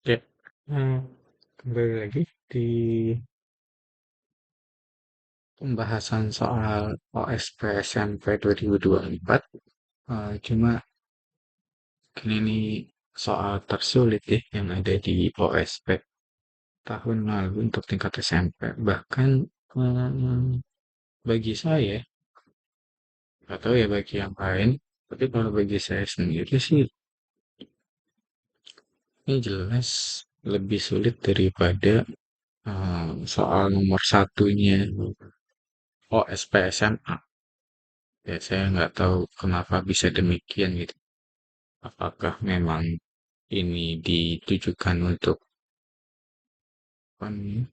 Ya, hmm, kembali lagi di pembahasan soal OSP SMP 2024. Cuma kini ini soal tersulit ya yang ada di OSP tahun lalu untuk tingkat SMP. Bahkan bagi saya, atau ya bagi yang lain, tapi kalau bagi saya sendiri sih, ini jelas lebih sulit daripada soal nomor satunya OSP SMA. Ya, saya nggak tahu kenapa bisa demikian gitu. Apakah memang ini ditujukan untuk apa namanya,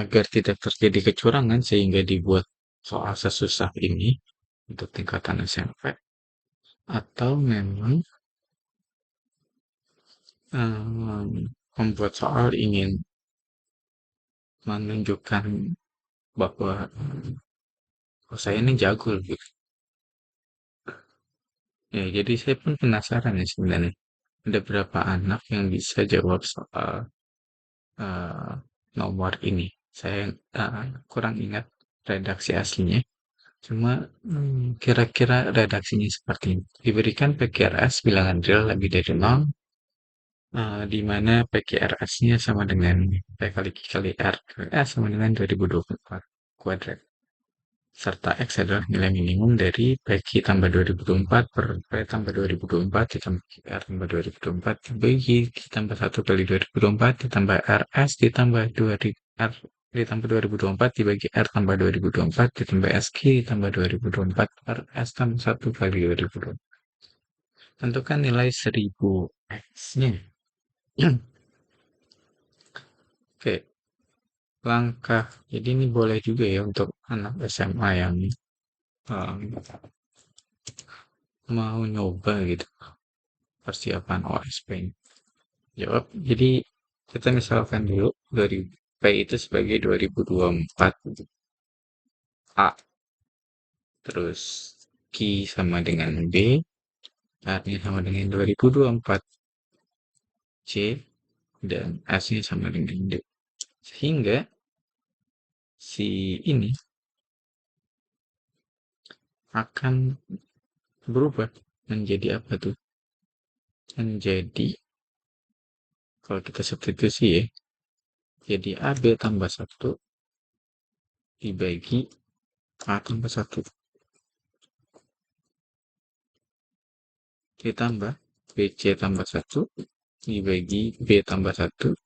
agar tidak terjadi kecurangan sehingga dibuat soal sesusah ini untuk tingkatan SMP, atau memang membuat soal ingin menunjukkan bahwa saya ini jago gitu. Ya, jadi saya pun penasaran ya sebenarnya. Ada berapa anak yang bisa jawab soal eh, nomor ini. Saya kurang ingat redaksi aslinya. Cuma kira-kira redaksinya seperti ini. Diberikan PQRS bilangan real lebih dari 0, di mana PQRS-nya sama dengan P kali R S sama dengan 2024 kuadrat. Serta X adalah nilai minimum dari PQ tambah 2024 per P tambah 2024 ditambah R tambah 2024 dibagi ditambah 1 kali 2024 ditambah RS ditambah 2 R ditambah 2024 dibagi R tambah 2024 ditambah SQ ditambah 2024 per S tambah 1 kali 2024. Tentukan nilai 1000 X-nya. Oke, langkah. Jadi ini boleh juga ya untuk anak SMA yang um, mau nyoba gitu persiapan OSP ini. Jawab. Jadi kita misalkan dulu dari P itu sebagai 2024 A, terus Q sama dengan B, R-nya sama dengan 2024 C, dan S-nya sama dengan D. Sehingga si ini akan berubah menjadi apa tuh? Menjadi, kalau kita substitusi ya, jadi AB tambah 1 dibagi A tambah 1 ditambah BC tambah 1 dibagi B tambah 1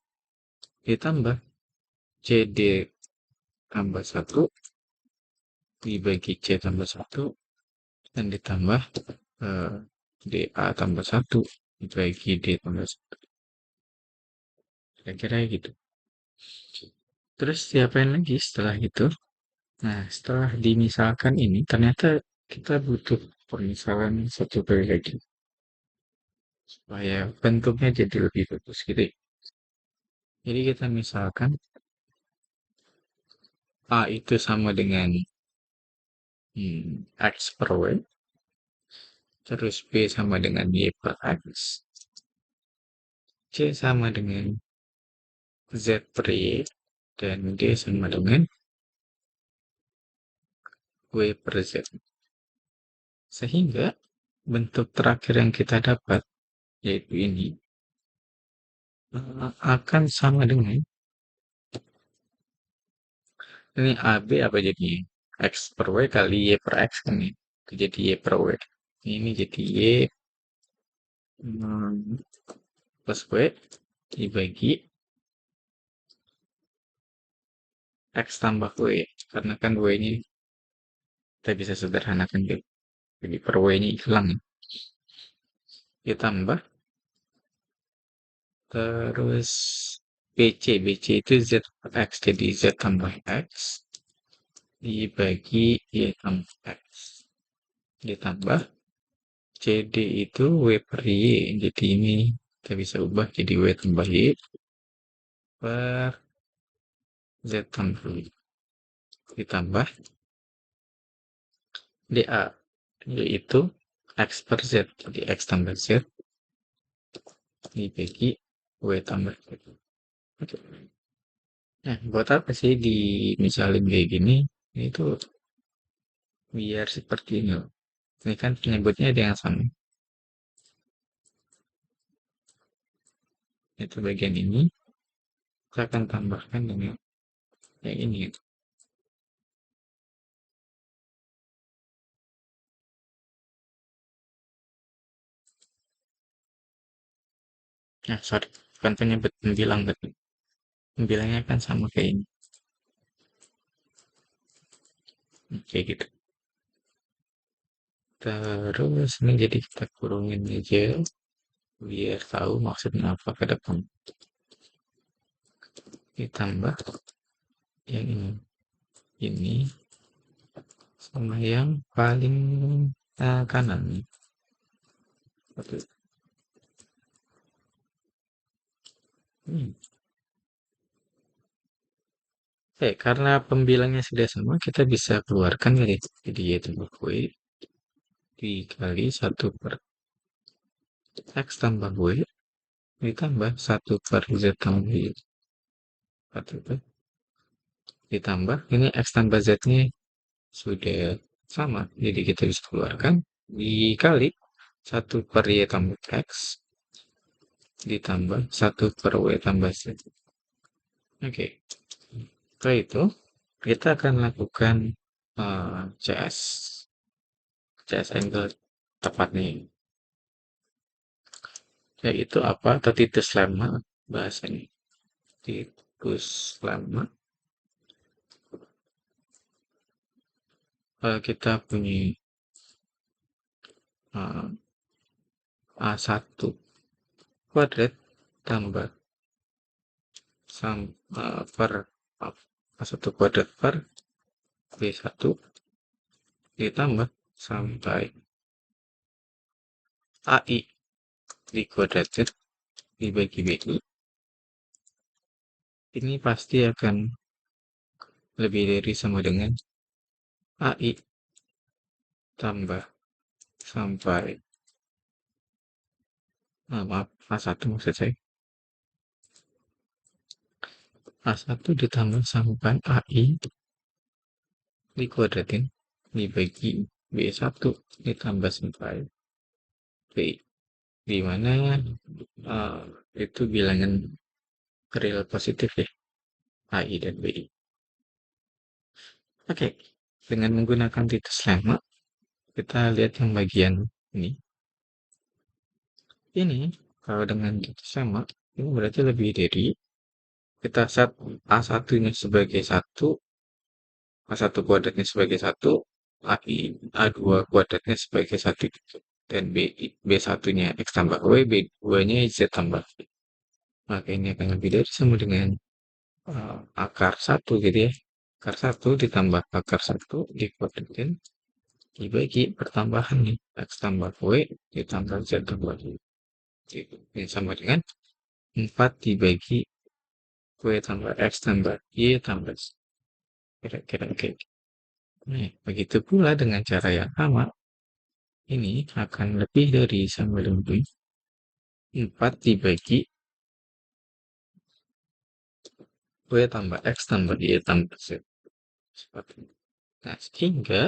ditambah CD tambah 1 dibagi C tambah 1 dan ditambah eh, DA tambah 1 dibagi D tambah 1. Kira-kira gitu. Terus diapain lagi setelah itu? Nah, setelah dimisalkan ini, ternyata kita butuh permisalan satu kali lagi. Supaya bentuknya jadi lebih bagus gitu ya. Jadi kita misalkan A itu sama dengan X per Y, terus B sama dengan Y per X, C sama dengan Z per Y, dan D sama dengan W per Z. Sehingga bentuk terakhir yang kita dapat, yaitu ini, akan sama dengan, ini AB apa jadi X per Y kali Y per X kan ya. Jadi Y per Y. Ini jadi Y plus W dibagi X tambah W. Karena kan W-nya kita bisa sederhanakan gitu. Jadi per W-nya hilang ya. Ditambah terus BC itu Z per X. Jadi Z tambah X dibagi Y tambah X. Ditambah CD itu W per Y. Jadi ini kita bisa ubah jadi W tambah Y per Z tambah Y. Ditambah DA, yaitu X per Z. Jadi X tambah Z dibagi W tambah Z. Oke. Nah, buat apa sih misalin kayak gini? Ini tuh biar seperti ini loh. Ini kan penyebutnya ada yang sama. Itu bagian ini. Saya akan tambahkan dengan yang ini. Gitu. Nah, sorry. Bukan penyebut, pembilang tadi. Pembilangnya kan sama kayak ini. Kayak gitu. Terus ini jadi kita kurungin aja. Biar tahu maksudnya apa ke depan. Ditambah yang ini sama yang paling kanan. Oke. Hmm. Karena pembilangnya sudah sama, kita bisa keluarkan ya. Jadi yaitu W dikali 1 per X tambah W ditambah 1 per Z tambah Y. 1 ditambah, ini X tambah Z-nya sudah sama. Jadi kita bisa keluarkan dikali 1 per Y tambah X ditambah 1 per W tambah Z. Oke, setelah itu kita akan lakukan CS angle tepatnya. Yaitu apa? Atau titus lemma bahasanya. Titus lemma. Kita punya uh, A1 kuadrat tambah per A1 kuadrat per B1 ditambah sampai AI dikuadratir dibagi BI. Ini pasti akan lebih dari sama dengan AI tambah sampai maaf A1 maksud saya A1 ditambah sampai AI dikuadratin dibagi B1 ditambah sampai BI, di mana itu bilangan real positif ya, AI dan BI. Oke, dengan menggunakan titus lemma kita lihat yang bagian ini. Ini kalau dengan titus lemma ini berarti lebih dari kita set A1-nya sebagai 1, A1 kuadratnya sebagai 1, A2 kuadratnya sebagai 1, dan B1-nya X tambah W, B2-nya Z tambah V. Maka ini akan lebih dari sama dengan akar 1 gitu ya. Akar 1 ditambah akar 1 dikuadratin dibagi pertambahan nih. X tambah W ditambah Z tambah V. Ini sama dengan 4 dibagi W tambah X tambah Y tambah Z. Kira-kira oke. Nah, begitu pula dengan cara yang sama, ini akan lebih dari sama dengan 4 dibagi W tambah X tambah Y tambah Z. Seperti ini. Nah, sehingga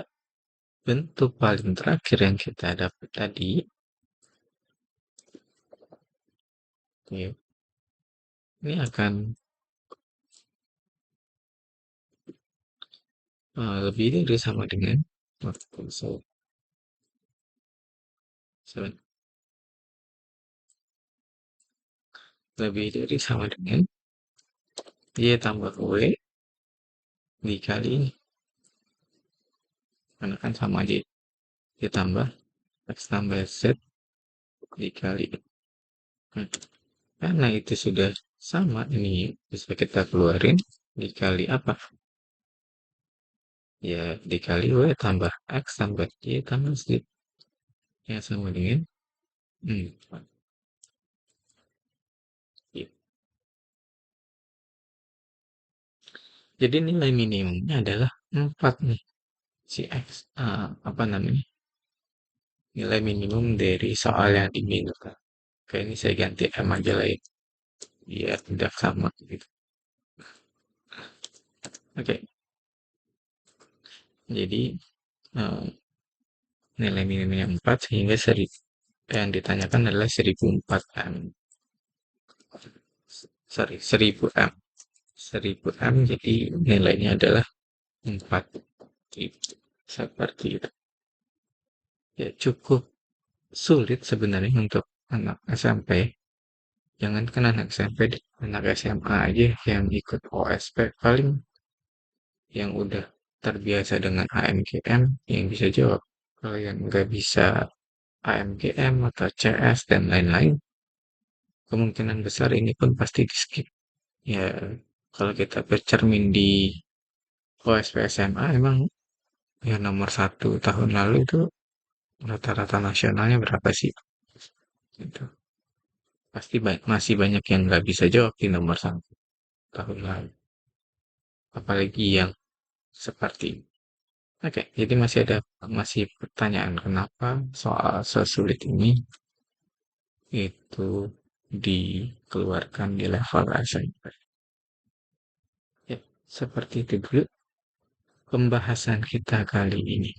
bentuk paling terakhir yang kita dapat tadi, ya, ini akan lebih dari sama dengan lebih dari sama dengan Y tambah W dikali ini. Karena kan sama aja. Y tambah X tambah Z dikali ini. Karena itu sudah sama, ini bisa kita keluarin dikali apa? Ya, dikali W tambah X tambah Y tambah Z. Yang sama dengan 4. Ya. Jadi nilai minimumnya adalah 4 nih. Si X, apa namanya? nilai minimum dari soal yang diminta. Oke, ini saya ganti M aja lah ya, biar tidak sama gitu. Oke, jadi eh, nilai minimumnya 4 sehingga yang ditanyakan adalah 1004 M. Sorry, 1000 M. 1000 M, jadi nilainya adalah 4. Gitu. Seperti itu. Ya, cukup sulit sebenarnya untuk anak SMP. Jangankan anak SMP, anak SMA aja yang ikut OSP paling yang udah terbiasa dengan AMGM yang bisa jawab. Kalau yang nggak bisa AMGM atau CS dan lain-lain, kemungkinan besar ini pun pasti di skip. Ya, kalau kita bercermin di OSP SMA, emang ya nomor satu tahun lalu itu rata-rata nasionalnya berapa sih? Gitu. Pasti masih banyak yang nggak bisa jawab di nomor satu tahun lalu. Apalagi yang seperti ini. Oke, jadi masih pertanyaan kenapa soal sesulit ini itu dikeluarkan di level SMP. Ya, seperti itu dulu pembahasan kita kali ini.